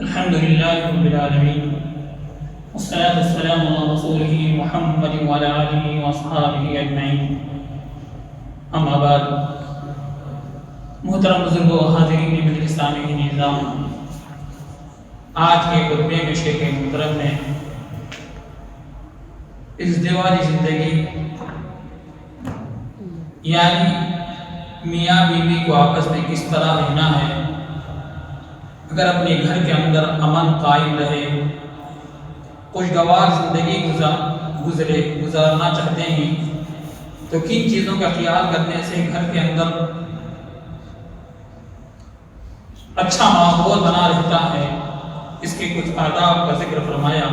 الحمد لله رب العالمين والصلاة والسلام على رسوله محمد وعلى آله وأصحابه أجمعين اما بعد محترم بزرگوں حاضرین مجلس سامعین نظام، آج کے خطبے میں شیخ محترم نے ازدواجی زندگی یعنی میاں بیوی کو آپس میں کس طرح رہنا ہے، اگر اپنے گھر کے اندر امن قائم رہے، خوشگوار زندگی گزارنا چاہتے ہیں تو کن چیزوں کا خیال کرنے سے گھر کے اندر اچھا ماحول بنا رہتا ہے، اس کے کچھ آداب کا ذکر فرمایا۔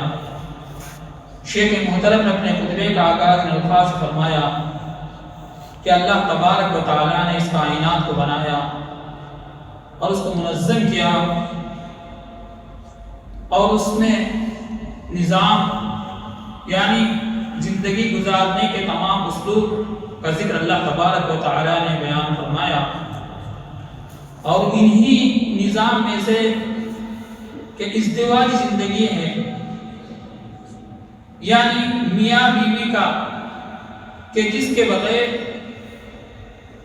شیخ محترم نے اپنے خطبے کا آغاز میں الفاظ فرمایا کہ اللہ تبارک و تعالیٰ نے اس کائنات کو بنایا اور اس کو منظم کیا اور اس میں نظام یعنی زندگی گزارنے کے تمام اسلوب کا ذکر اللہ تبارک و تعالیٰ نے بیان فرمایا، اور انہی نظام میں سے کہ ازدواجی زندگی ہے یعنی میاں بیوی کا کہ جس کے بغیر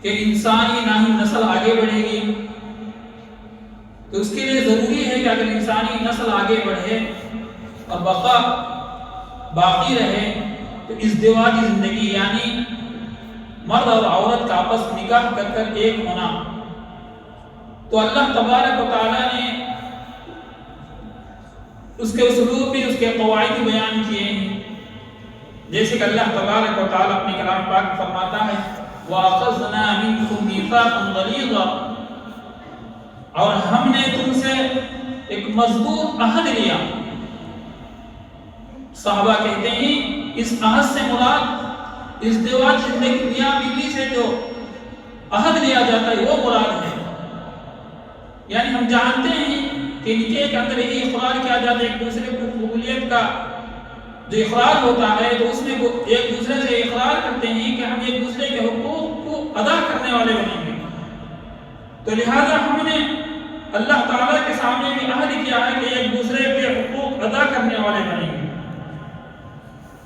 کہ انسانی نسل آگے بڑھے گی، تو اس کے لیے ضروری ہے کہ اگر انسانی نسل آگے بڑھے اور بقا باقی رہے تو ازدواجی زندگی یعنی مرد اور عورت کا آپس نکاح کر ایک ہونا، تو اللہ تبارک و تعالیٰ نے اس کے اسلوب بھی اس کے قواعد بیان کیے ہیں، جیسے کہ اللہ تبارک و تعالیٰ اپنے کلام پاک فرماتا ہے وَأَخَذْنَا مِنْكُمْ مِيثَاقًا غَلِيظًا، اور ہم نے تم سے ایک مضبوط عہد لیا۔ صحابہ کہتے ہیں اس عہد سے مراد ازدواج زندگی میاں بیوی سے جو عہد لیا جاتا ہے وہ مراد ہے، یعنی ہم جانتے ہیں کہ نکاح کے اندر یہ اقرار کیا جاتا ہے، ایک دوسرے کو قبولیت کا جو اقرار ہوتا ہے تو اس میں ایک دوسرے سے اقرار کرتے ہیں کہ ہم ایک دوسرے کے حقوق کو ادا کرنے والے بنیں گے، تو لہٰذا ہم نے اللہ تعالیٰ کے سامنے بھی عہد کیا ہے کہ ایک دوسرے کے حقوق ادا کرنے والے بنیں گے۔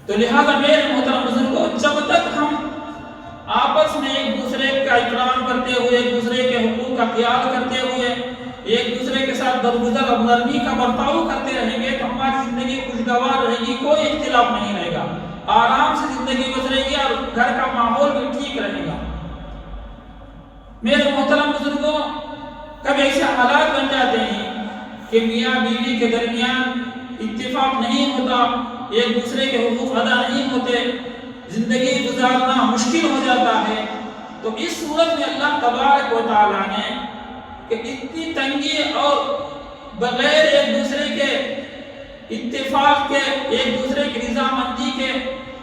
تو لہٰذا میرے محترم بزرگوں، جب تک ہم آپس میں ایک دوسرے کا اکرام کرتے ہوئے، ایک دوسرے کے حقوق کا خیال کرتے ہوئے، ایک دوسرے کے ساتھ درگزر اور نرمی کا برتاؤ کرتے رہیں گے تو ہماری زندگی خوشگوار رہے گی، کوئی اختلاف نہیں رہے گا، آرام سے زندگی گزرے گی اور گھر کا ماحول بھی ٹھیک رہے گا۔ میرے محترم بزرگوں، کبھی ایسے حالات بن جاتے ہیں کہ میاں بیوی کے درمیان اتفاق نہیں ہوتا، ایک دوسرے کے حقوق ادا نہیں ہوتے، زندگی گزارنا مشکل ہو جاتا ہے، تو اس صورت میں اللہ تبارک و تعالیٰ نے کہ اتنی تنگی اور بغیر ایک دوسرے کے اتفاق کے، ایک دوسرے کی رضامندی کے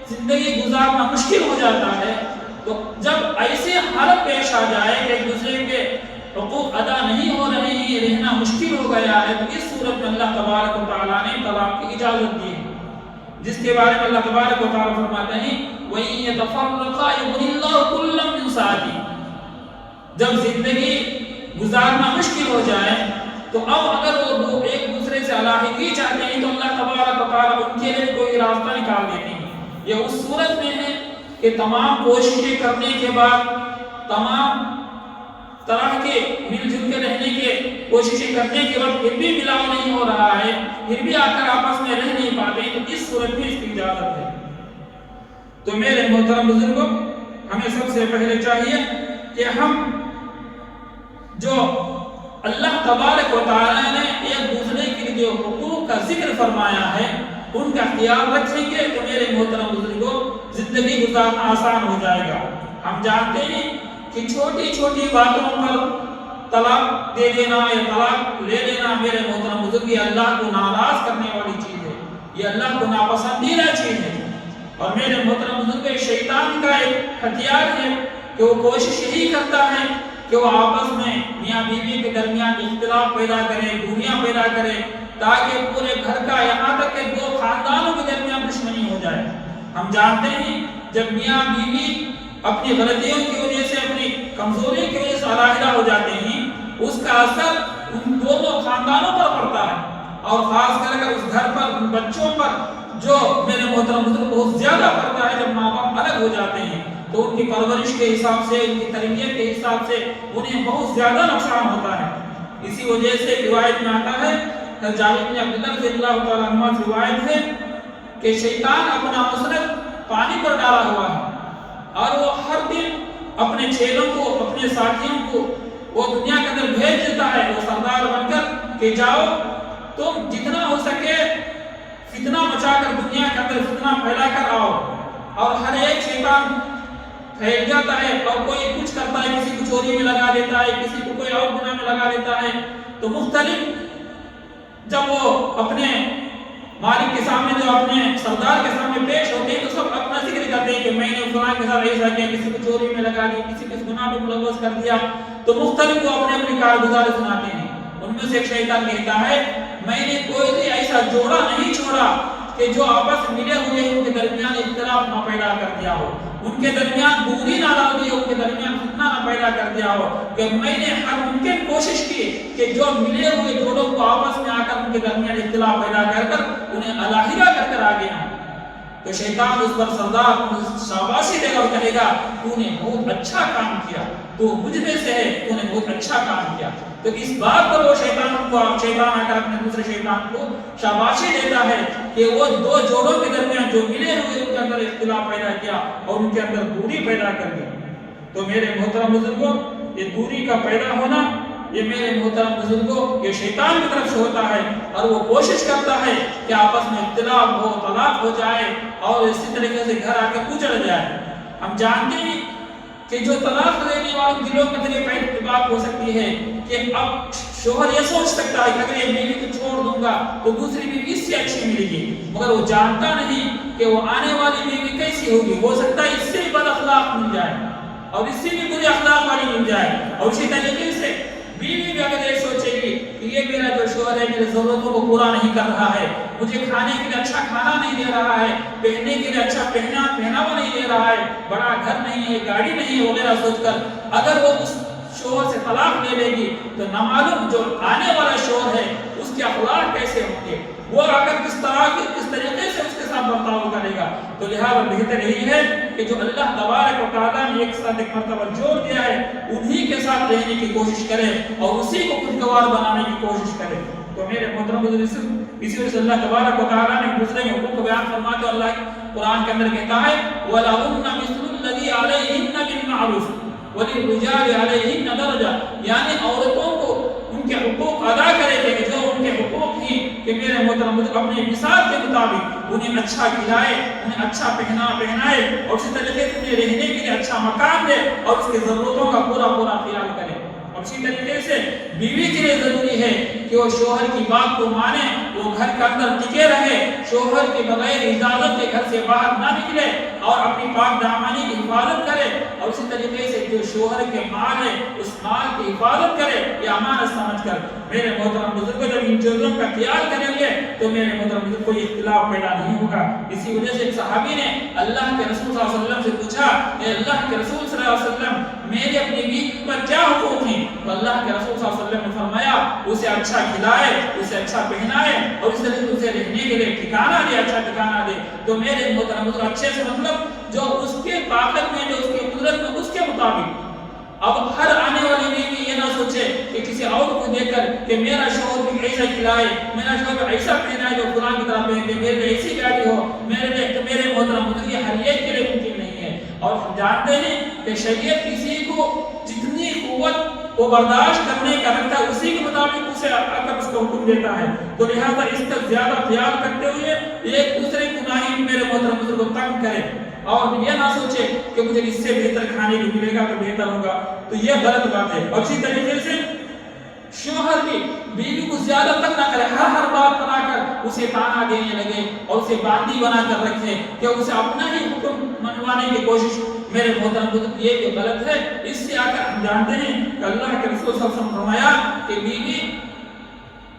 زندگی گزارنا مشکل ہو جاتا ہے، تو جب ایسے حالت پیش آ جائے کہ ایک دوسرے کے حقوق ادا نہیں ہو رہے ہیں، رہنا مشکل ہو گیا ہے، تو اس صورت میں اللہ تبارک و تعالیٰ نے طلاق کی اجازت دی ہے، جس کے بارے میں اللہ تبارک و تعالیٰ فرماتے ہیں وَإِن يَتَفَرَّقَا يُغْنِ اللَّهُ كُلًّا مِنْ سَعَتِهِ، جب زندگی گزارنا مشکل ہو جائے تو اب اگر وہ ایک دوسرے سے علیحدگی چاہتے ہیں تو اللہ تبارک و تعالیٰ ان کے لیے کوئی راستہ نکال دیتے ہیں۔ یہ اس صورت میں ہے کہ تمام کوششیں کرنے کے بعد، تمام طرح کے مل جل کے رہنے کے کوششیں کرنے کے بعد پھر بھی ملاؤ نہیں ہو رہا ہے، پھر بھی آ کر آپس میں رہ نہیں پاتے، تو اس صورت میں اس کی اجازت ہے۔ تو میرے محترم بزرگوں، ہمیں سب سے پہلے چاہیے کہ ہم جو اللہ تبارک و تعالیٰ نے ایک دوسرے کے جو حقوق کا ذکر فرمایا ہے ان کا خیال رکھیں گے تو میرے محترم بزرگوں زندگی گزارنا آسان ہو جائے گا۔ ہم جانتے ہیں کہ چھوٹی چھوٹی باتوں پر طلاق دے دینا یا طلاق لے لینا میرے محترم بزرگ یہ اللہ کو ناراض کرنے والی چیز ہے، یہ اللہ کو ناپسندیدہ چیز ہے، اور میرے محترم بزرگ شیطان کا ایک ہتھیار ہے کہ وہ کوشش یہی کرتا ہے کہ وہ آپس میں میاں بیوی کے درمیان اختلاف پیدا کرے، دوریاں پیدا کرے، تاکہ پورے گھر کا یہاں تک کہ دو خاندانوں کے درمیان دشمنی ہو جائے۔ ہم جانتے ہیں جب میاں بیوی اپنی غلطیوں کی وجہ سے، اپنی کمزوری کی وجہ سے علیحدہ ہو جاتے ہیں، اس کا اثر ان دونوں خاندانوں پر پڑتا ہے، اور خاص کر اس گھر پر، ان بچوں پر جو میرے محترم بزرگ بہت زیادہ پڑتا ہے۔ جب ماں باپ الگ ہو جاتے ہیں تو ان کی پرورش کے حساب سے، ان کی تربیت کے حساب سے انہیں بہت زیادہ نقصان ہوتا ہے۔ اسی وجہ سے روایت میں آتا ہے، جابر بن عبداللہ رضی اللہ تعالیٰ عنہ سے روایت ہے کہ شیطان اپنا مسند پانی پر ڈالا ہوا ہے اور وہ ہر دن اپنے چیلوں کو، اپنے ساتھیوں کو وہ دنیا کے اندر بھیج دیتا ہے، وہ سردار بن کر کہ جاؤ تم جتنا ہو سکے فتنہ مچا کر دنیا کے اندر فتنہ پھیلا کر آؤ۔ اور ہر ایک شیطان پھیل جاتا ہے اور کوئی کچھ کرتا ہے، کسی کو چوری میں لگا دیتا ہے، کسی کو کوئی اور گناہ میں لگا دیتا ہے۔ تو مختلف جب وہ اپنے مالک کے سامنے، جو اپنے سردار کے سامنے پیش ہوتے ہیں، تو سب اپنا ذکر کرتے ہیں کہ میں نے فلاں کے ساتھ ایسا کیا، کسی کو چوری میں لگا دیا، کسی کو گناہ میں ملوث کر دیا۔ تو مختلف وہ اپنے اپنی کارگزاری سناتے ہیں۔ ان میں سے ایک شیطان کہتا ہے میں نے کوئی بھی ایسا جوڑا نہیں چھوڑا کہ جو آپس ملے ہوئے ان کے درمیان اختلاف نہ پیدا کر دیا ہو، ان کے درمیان دوری نہ لا دی ہو، ان کے درمیان فتنہ نہ پیدا کر دیا ہو، کہ میں نے ہر ممکن کوشش کی کہ جو ملے ہوئے جوڑوں کو آپس میں آ کر ان کے درمیان اختلاف پیدا کر انہیں علیحدہ کر آگے آؤں۔ تو شیطان اس پر سردار شاباشی دے گا اور کہے گا تو نے بہت اچھا کام کیا، تو مجھ میں سے ہے، تو نے بہت اچھا کام کیا۔ تو اس بات پر وہ شیطان آ کر اپنے دوسرے شیطان کو شاباشی دیتا ہے کہ وہ دو جوڑوں کے درمیان جو ملے ہوئے ان کے اندر اختلاف پیدا کیا اور ان کے اندر دوری پیدا کر دی۔ تو میرے محترم بزرگوں، یہ دوری کا پیدا ہونا، یہ میرے محترم بزرگوں یہ شیطان کی طرف سے ہوتا ہے، اور وہ کوشش کرتا ہے کہ آپس میں اختلاف ہو، طلاق ہو جائے اور اسی طریقے سے گھر آ کے اجڑ جائے۔ ہم جانتے ہیں کہ جو طلاق دینے والوں دلوں کے اندر یہ بات ہو سکتی ہے کہ اب شوہر یہ سوچ سکتا ہے کہ اگر یہ بیوی کو چھوڑ دوں گا تو دوسری بیوی اس سے اچھی ملے گی، مگر وہ جانتا نہیں کہ وہ آنے والی بیوی کیسی ہوگی۔ ہو سکتا ہے اس سے بھی بد اخلاق مل جائے اور اس سے بھی برے اخلاق والی مل جائے۔ اور اسی طریقے سے بیوی بھی اگر یہ سوچے گی کہ یہ میرا جو شوہر ہے میرے ضرورتوں کو پورا نہیں کر رہا ہے، مجھے کھانے کے لیے اچھا کھانا نہیں دے رہا ہے، پہننے کے لیے اچھا پہناوا نہیں دے رہا ہے، بڑا گھر نہیں ہے، گاڑی نہیں ہے وغیرہ سوچ کر اگر وہ اس شوہر سے طلاق لے لے گی تو نامعلوم جو آنے والا شوہر ہے اس کے اخلاق کیسے ہوں گے، وہ اگر کس طریقے سے اس کے ساتھ برتاؤ کرے گا۔ تو لہٰذا بہتر یہی ہے کہ جو اللہ تبارک و تعالیٰ نے ایک ساتھ ایک مرتبہ جوڑ دیا ہے انہی کے ساتھ رہنے کی کوشش کرے اور اسی کو خوشگوار بنانے کی کوشش کرے۔ تو میرے محترم بزرگ، اسی وجہ سے اللہ تبارک و تعالیٰ نے دوسرے کے حقوق کو بیان فرما کے اللہ قرآن کے اندر کہتا ہے وَلَهُنَّ مِثْلُ الَّذِي عَلَيْهِنَّ بِالْمَعْرُوفِ وَلِلرِّجَالِ عَلَيْهِنَّ دَرَجَةٌ، یعنی عورتوں کو ان کے حقوق ادا کرے گے جو ان کے حقوق ہیں کہ میرے محترم اپنے مثال کے مطابق انہیں اچھا کھلائے، انہیں اچھا پہنائے اور اسی طریقے سے انہیں رہنے کے لیے اچھا مکان دے اور اس کی ضرورتوں کا پورا خیال کرے۔ اور اسی طریقے سے بیوی کے لیے ضروری ہے کہ وہ شوہر کی بات کو مانے، وہ گھر کے اندر ٹکے رہے، شوہر کے بغیر اجازت کے گھر سے باہر نہ نکلے اور اپنی پاک دامانی کی حفاظت کرے، اور اسی طریقے سے جو شوہر کے مال ہے اس مال کی حفاظت کرے یہ امانت سمجھ کر۔ میرے محترم بزرگوں جب ان چیزوں کا خیال کریں گے تو میرے محترم بزرگ کوئی اختلاف پیدا نہیں ہوگا۔ اسی وجہ سے ایک صحابی نے اللہ کے رسول صلی اللہ علیہ وسلم سے پوچھا کہ اللہ کے رسول صلی اللہ علیہ وسلم میرے اپنی بیوی پر کیا حقوق ہیں؟ تو اللہ کے رسول صلی اللہ علیہ وسلم نے فرمایا اسے اچھا کھلائے، اسے اچھا پہنائے اور اس طرح اسے رہنے کے لیے ٹھکانہ دے، اچھا ٹھکانہ دے۔ تو میرے محترم بزرگ اچھے سے مطلب جو اس کے طاقت میں، جو اس کی قدرت میں، اس کے مطابق۔ اب ہر آنے والی بیوی یہ نہ سوچے کہ کسی اور کو دیکھ کر کہ میرا شوہر بھی ایسا کھلائے، میرا شوہر ایسا پہنائے جو قرآن کی طرح پہنتے، میرے لیے ایسی گاڑی ہو، میرے محترم بزرگ یہ ہر ایک کے لیے ممکن نہیں ہے۔ اور ہم جانتے ہیں کہ شریعت کسی کو جتنی قوت وہ برداشت کرنے کا رکھتا ہے اسی کے مطابق اسے اگر اس کو حکم دیتا ہے۔ تو لہٰذا اس کا زیادہ خیال کرتے ہوئے ایک دوسرے کو نہ ہی میرے محترم بزرگ کو تنگ کرے اور یہ نہ سوچے کہ مجھے اس سے بہتر کھانے کو ملے گا تو بہتر ہوگا، تو یہ غلط بات ہے۔ اور اسی طریقے سے شوہر بھی بیوی کو زیادہ تنگ نہ کرے، ہر بات بنا کر اسے تانا دینے لگے اور اسے باندھی بنا کر رکھے کہ اسے اپنا ہی حکم منوانے کی کوشش۔ میرے محترم بزرگ یہ بھی غلط ہے۔ اس سے آ کر ہم جانتے ہیں کہ اللہ کے رسول صلی اللہ علیہ وسلم فرمایا کہ بیوی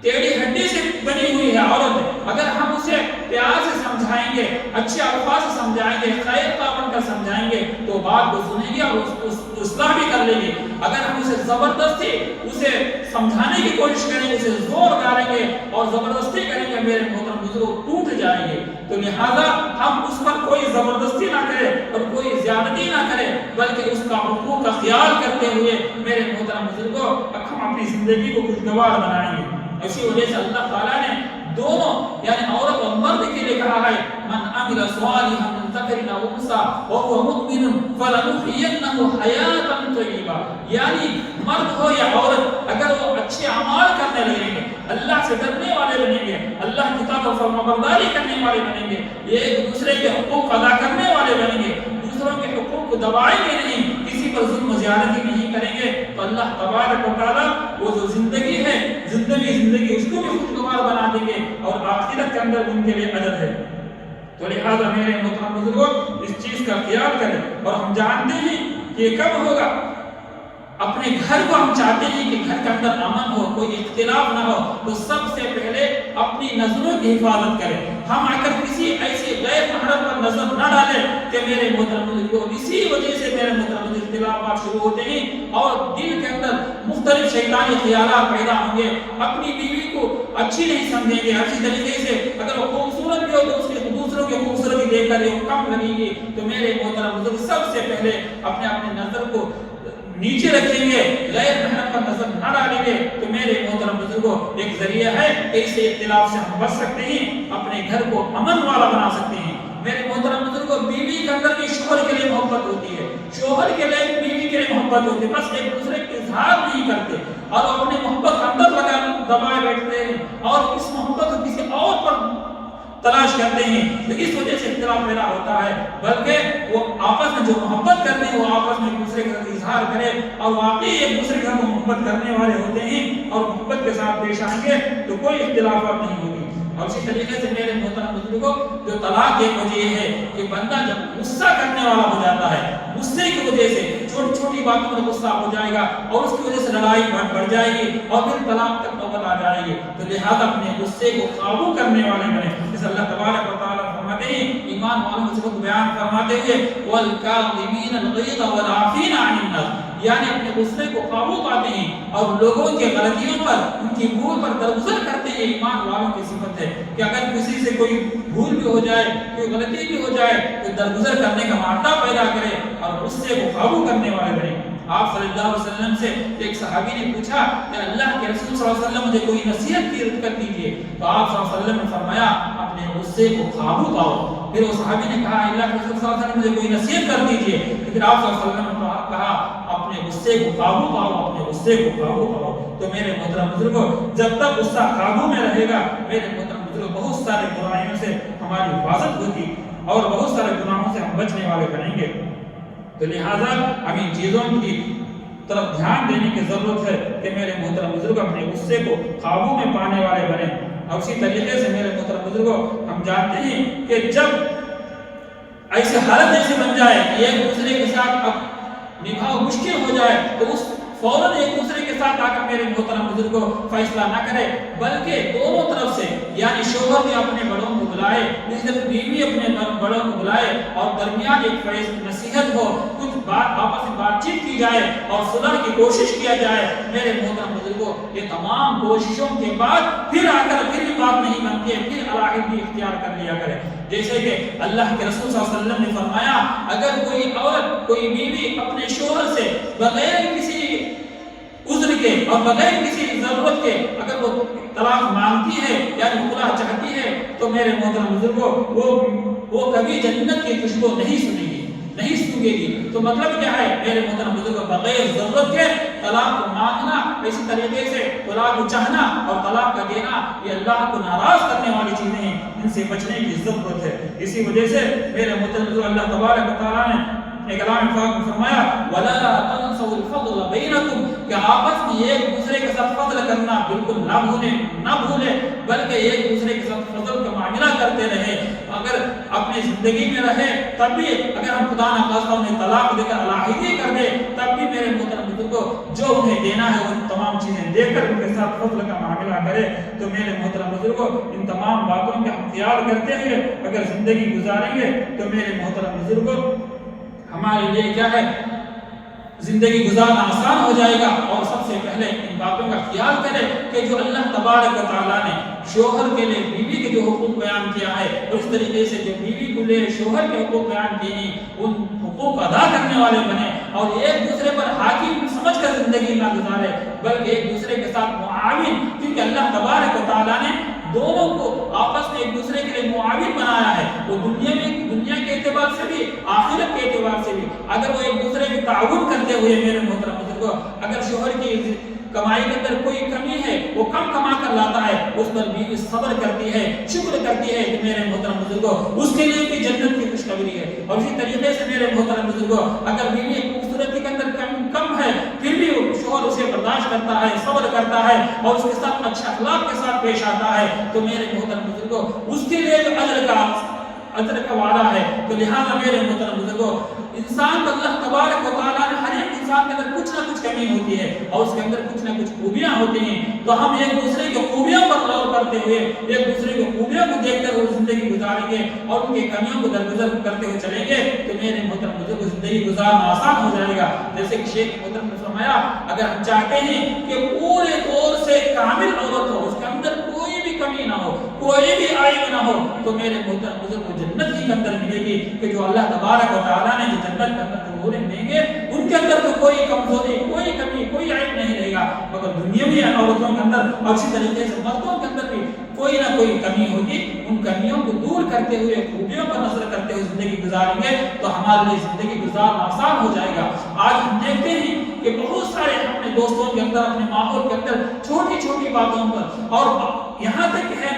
ٹیڑھی ہڈی سے بنی ہوئی ہے عورت، اگر ہم اسے پیار سے سمجھائیں گے، اچھے الفاظ سے سمجھائیں گے، خیر خواہ بن کر سمجھائیں گے تو بات کو سنیں گے اور اس اصلاح بھی کر لیں گے۔ اگر ہم اسے زبردستی اسے سمجھانے کی کوشش کریں گے، اسے زور ڈالیں گے اور زبردستی کریں گے، میرے محترم بزرگوں ٹوٹ جائیں گے۔ تو لہذا ہم اس پر کوئی زبردستی نہ کریں اور کوئی زیادتی نہ کریں، بلکہ اس کا حقوق کا خیال کرتے ہوئے میرے محترم بزرگوں ہم اپنی زندگی کو خوشگوار بنائیں گے۔ اسی وجہ سے اللہ تعالیٰ نے دونوں یعنی عورت اور مرد کے لیے کہا ہے من عمل صالحا من ذکر او انثى وهو مؤمن فلنحيينه حیاتا طیبہ، یعنی مرد ہو یا عورت اگر وہ اچھے اعمال کرنے لگیں گے، اللہ سے ڈرنے والے بنیں گے، اللہ کی اطاعت اور فرمانبرداری کرنے والے بنیں گے، یہ ایک دوسرے کے حقوق ادا کرنے والے بنیں گے، دوسروں کے حقوق کو دبائیں گے نہیں، کسی پر ظلم و زیادتی نہیں کریں گے، تو اللہ تبارک و تعالیٰ وہ جو زندگی ہے زندگی اس کو بھی خوشگوار بنا دیں گے اور آخرت کے اندر ان کے لیے اجر ہے۔ تو لہذا میرے محترم بزرگوں اس چیز کا خیال کریں، اور ہم جانتے ہیں کہ یہ کب ہوگا؟ اپنے گھر کو ہم چاہتے ہیں کہ گھر کے اندر امن ہو، کوئی اختلاف نہ ہو، تو سب سے پہلے اپنی نظروں کی حفاظت کریں۔ ہم اگر کسی ایسی غیر محرم پر نظر نہ ڈالیں کہ میرے محترم بزرگوں اسی وجہ سے میرے محترم اختلافات شروع ہوتے ہیں اور دل کے اندر مختلف شیطانی خیالات پیدا ہوں گے، اپنی بیوی کو اچھی نہیں سمجھیں گے، اچھی طریقے سے اگر وہ خوبصورت بھی ہو تو اس کے دوسروں کی خوبصورتی دیکھ کر یہ کم لگے گی۔ تو میرے محترم بزرگ سب سے پہلے اپنے نظر کو نیچے رکھیں گے، غیر محرم پر نظر نہ ڈالیں گے، تو میرے محترم بزرگوں ایک ذریعہ ہے کہ اس اختلاف سے ہم بچ سکتے ہیں، اپنے گھر کو امن والا بنا سکتے ہیں۔ میرے محترم بزرگوں بیوی کے اندر بھی شوہر کے لیے محبت ہوتی ہے، شوہر کے لیے بیوی کے لیے محبت ہوتی ہے، بس ایک دوسرے کا اظہار نہیں کرتے اور اپنی محبت اندر لگا دبائے بیٹھتے ہیں اور اس محبت کو کسی اور پر تلاش کرتے ہیں، تو اس وجہ سے اختلاف پیدا ہوتا ہے۔ بلکہ وہ آپس میں جو محبت کرتے ہیں وہ آپس میں ایک دوسرے کا اظہار کرے اور واقعی ایک دوسرے کا محبت کرنے والے ہوتے ہیں اور محبت کے ساتھ پیش آئیں گے تو کوئی اختلافات نہیں ہوگی۔ اور اسی طریقے سے میرے محترم بزرگوں جو طلاق ایک وجہ ہے کہ بندہ جب غصہ کرنے والا ہو جاتا ہے، غصے کی وجہ سے چھوٹی چھوٹی باتوں پر غصہ ہو جائے گا اور اس کی وجہ سے لڑائی بڑھ جائے گی اور پھر طلاق تک نوبت آ جائے گی، تو لہذا اپنے غصے کو قابو کرنے والے بنے۔ اس اللہ تبارک و تعالیٰ فرماتے ہیں ایمان والوں کی صفت بیان فرماتے ہوئے والکاظمین الغیظ والعافین عن الناس، یعنی اپنے غصے کو قابو پاتے ہیں اور لوگوں کے غلطیوں پر ان کی بھول پر درگزر کرتے ہیں۔ ایمان والوں کی صفت ہے کہ اگر کسی سے کوئی بھول بھی ہو جائے، کوئی غلطی بھی ہو جائے تو درگزر کرنے کا معاملہ پیدا کرے اور غصے کو قابو کرنے والے بنے۔ آپ صلی اللہ علیہ وسلم سے ایک صحابی نے پوچھا کہ اللہ کے رسول صلی اللہ علیہ وسلم مجھے کوئی نصیحت کر دیجیے، تو آپ صلی اللہ علیہ وسلم نے فرمایا اپنے غصے کو قابو پاؤ۔ پھر وہ صحابی نے کہا اللہ کے رسول صلی اللہ علیہ وسلم مجھے کوئی نصیحت کر دیجیے، پھر آپ صلی اللہ علیہ وسلم نے کہا اپنے غصے کو قابو پاؤ، اپنے غصے کو قابو پاؤ۔ تو میرے محترم بزرگوں جب تک غصہ قابو میں رہے گا میرے محترم بزرگوں بہت سارے برائیوں سے ہماری حفاظت ہوگی اور بہت سارے گناہوں سے ہم بچنے والے بنیں گے۔ تو لہٰذا ہمیں ان چیزوں کی طرف دھیان دینے کی ضرورت ہے کہ میرے محترم بزرگ اپنے غصے کو قابو میں پانے والے بنے۔ اور اسی طریقے سے میرے محترم بزرگوں ہم جانتے ہیں کہ جب ایسی حالت ایسی بن جائے کہ ایک دوسرے کے ساتھ اب نبھاؤ مشکل ہو جائے تو اس فوراً ایک دوسرے کے ساتھ آ کر میرے محترم بزرگوں فیصلہ نہ کرے، بلکہ دونوں طرف سے یعنی شوہر بھی اپنے بڑوں کو بلائے، اس طرح بیوی اپنے بڑوں کو بلائے اور درمیان ایک نصیحت ہو، کچھ بات آپس میں بات چیت کی جائے اور صلح کی کوشش کیا جائے۔ میرے محترم بزرگوں یہ تمام کوششوں کے بعد پھر آ کر پھر بھی بات نہیں بنتی ہے، پھر علیحدگی اختیار کر لیا کرے۔ جیسے کہ اللہ کے رسول صلی اللہ علیہ وسلم نے فرمایا اگر کوئی عورت کوئی بیوی اپنے شوہر سے بغیر کسی عذر کے اور بغیر کسی ضرورت کے اگر وہ طلاق مانگتی ہے یعنی خلا چاہتی ہے تو میرے محترم بزرگوں وہ کبھی جنت کی خوشبو نہیں سنے گی، نہیں سنگے گی۔ تو مطلب کیا ہے میرے محترم بزرگوں بغیر ضرورت کے طلاق کو مانگنا، اسی طریقے سے طلاق کو چاہنا اور طلاق کا دینا یہ اللہ کو ناراض کرنے والی چیزیں ہیں، ان سے بچنے کی ضرورت ہے۔ اسی وجہ سے میرے محترم بزرگوں اللہ تبارک و تعالیٰ نے ایک کلام پاک میں فرمایا وَلَا تَنْسَوْا الْفَضْلَ بَيْنَكُمْ کہ آپس میں ایک دوسرے کے ساتھ فضل کرنا بالکل نہ بھولیں بلکہ ایک دوسرے کے ساتھ فضل کا معاملہ کرتے رہے۔ اگر اپنی زندگی میں رہے تب بھی اگر ہم خدا نخواستہ انہیں طلاق دے کر علیحدگی کر دے تب بھی میرے محترم بزرگوں بزرگوں جو انہیں دینا ہے وہ تمام چیزیں دے کر ان کے ساتھ فضل کا معاملہ کرے. تو میرے محترم بزرگوں ان تمام باتوں کا ہم خیال کرتے ہوئے اگر زندگی گزاریں گے تو میرے محترم بزرگوں ہمارے لیے کیا ہے زندگی گزارنا آسان ہو جائے گا. اور سب سے پہلے ان باتوں کا خیال کرے کہ جو اللہ تبارک و تعالیٰ نے شوہر کے لیے بیوی کے جو حقوق بیان کیا ہے اور اس طریقے سے جو بیوی کو لے شوہر کے حقوق بیان کیے ہیں ان حقوق ادا کرنے والے بنے اور ایک دوسرے پر حاکم سمجھ کر زندگی نہ گزارے بلکہ ایک دوسرے کے ساتھ معاون. کیونکہ اللہ تبارک و تعالیٰ نے دونوں کو آپس میں ایک دوسرے کے لیے معاون بنایا ہے. وہ دنیا کے اعتبار سے بھی آخرت کے اعتبار سے بھی اگر وہ ایک دوسرے کے تعاون کرتے ہوئے میرے محترم بزرگوں اگر شوہر کی کمائی کے اندر کوئی کمی ہے وہ کم کما کر لاتا ہے اس پر بیوی صبر کرتی ہے شکر کرتی ہے کہ میرے محترم بزرگوں اس کے لیے بھی جنت کی خوشخبری ہے. اور اسی طریقے سے میرے محترم بزرگوں اگر بیوی خوبصورتی کے اندر کم ہے پھر بھی شوہر اسے برداشت کرتا ہے صبر کرتا ہے اور اس کے ساتھ اچھے اخلاق کے ساتھ پیش آتا ہے تو میرے محترم بزرگوں اس کے لیے بھی اجر کا وعدہ ہے. تو لہٰذا میرے محترم بزرگوں انسان کو اللہ تبارک و تعالیٰ نے ہر ایک انسان کے اندر کچھ نہ کچھ کمی ہوتی ہے اور اس کے اندر کچھ نہ کچھ خوبیاں ہوتی ہیں. تو ہم ایک دوسرے کی خوبیوں پر غور کرتے ہوئے ایک دوسرے کی خوبیوں کو دیکھ کر وہ زندگی گزاریں گے اور ان کی کمیوں کو درگزر کرتے ہوئے چلیں گے تو میرے محترم بزرگ زندگی گزارنا آسان ہو جائے گا. جیسے کہ شیخ محترم نے فرمایا اگر ہم چاہتے ہیں کہ پورے طور سے کامل عورت ہو اس کے اندر کوئی بھی کمی نہ ہو کوئی بھی عیب نہ ہو تو میرے محترم بزرگ کو جنت ہی کے اندر ملے گی. کہ جو اللہ تبارک و تعالیٰ نے جو جنت کے اندر حوریں دیں گے ان کے اندر تو کوئی کمزوری کوئی کمی کوئی عیب نہیں رہے گا مگر دنیاوی عورتوں کے اندر اور اسی طریقے سے مردوں کے اندر بھی کوئی نہ کوئی کمی ہوگی. ان کمیوں کو دور کرتے ہوئے خوبیوں پر نظر کرتے ہوئے زندگی گزاریں گے تو ہمارے لیے زندگی گزارنا آسان ہو جائے گا. آج ہم دیکھتے ہیں کہ بہت سارے اپنے دوستوں کے اندر اپنے ماحول کے اندر چھوٹی چھوٹی باتوں پر اور یہاں تک ہے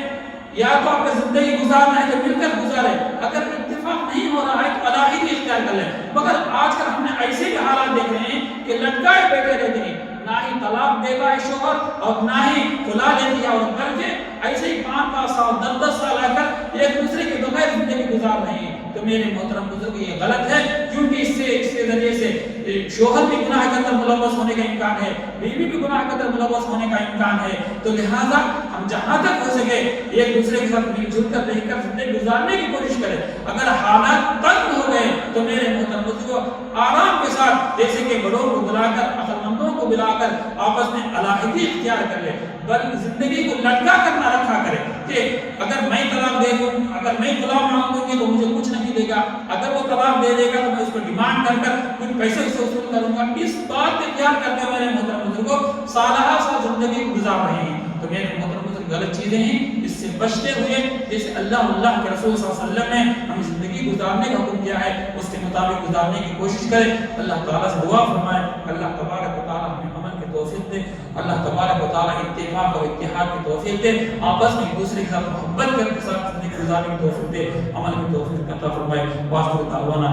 یا تو آپ کو زندگی گزارنا ہے تو مل کر گزارے اگر اتفاق نہیں ہو رہا ہے تو علیحدگی اختیار کر لیں. مگر آج کل ہم نے ایسے بھی حالات دیکھ رہے ہیں کہ لٹکائے بیٹھے رہتے ہیں نہ ہی طلاق دیتا ہے شوہر اور نہ ہی کھلا دیتی ہے عورت بلکہ ایسے ہی 5 سال 10 سال آ کر ایک دوسرے کے بغیر زندگی گزار رہے ہیں. تو میرے محترم بزرگ یہ غلط ہے کیونکہ اس کے ذریعے سے شوہر بھی گناہ کے اندر ملوث ہونے کا امکان ہے بیوی بھی گناہ کے اندر ملوث ہونے کا امکان ہے. تو لہٰذا ہم جہاں تک ہو سکے ایک دوسرے کے ساتھ مل جل کر رہ کر زندگی گزارنے کی کوشش کریں. اگر حالات تنگ ہو گئے تو میرے محترم بزرگوں آرام کے ساتھ جیسے کہ بڑوں کو بلا کر عقل مندوں کو بلا کر آپس میں علیحدگی اختیار کر لے بلکہ زندگی کو لٹکا کر نہ رکھا کرے کہ اگر میں طلاق دے دوں اگر میں طلاق مانگوں گی تو مجھے کچھ نہیں دے گا اگر وہ طلاق دے دے گا تو میں اس کو ڈیمانڈ کر کچھ پیسے سے وصول کروں گا. اس بات کا خیال کرتے میرے محترم بزرگوں سالہ سال زندگی گزار رہے ہیں. تو میرے محترم بزرگ غلط چیزیں ہیں اس سے بچتے ہوئے جیسے اللہ کے رسول صلی اللہ علیہ وسلم نے ہمیں زندگی گزارنے کا حکم دیا ہے اس کے مطابق گزارنے کی کوشش کریں. اللہ تعالیٰ سے دعا فرمائے اللہ تبارک و تعالیٰ ہمیں عمل کی توفیق دے. اللہ تبارک و تعالیٰ اتفاق اور اتحاد کی توفیق دے. آپس میں ایک دوسرے کے ساتھ محبت کے ساتھ زندگی گزارنے کی توفیق دے. عمل کی توفیق عطا فرمائے. وآخر دعوانا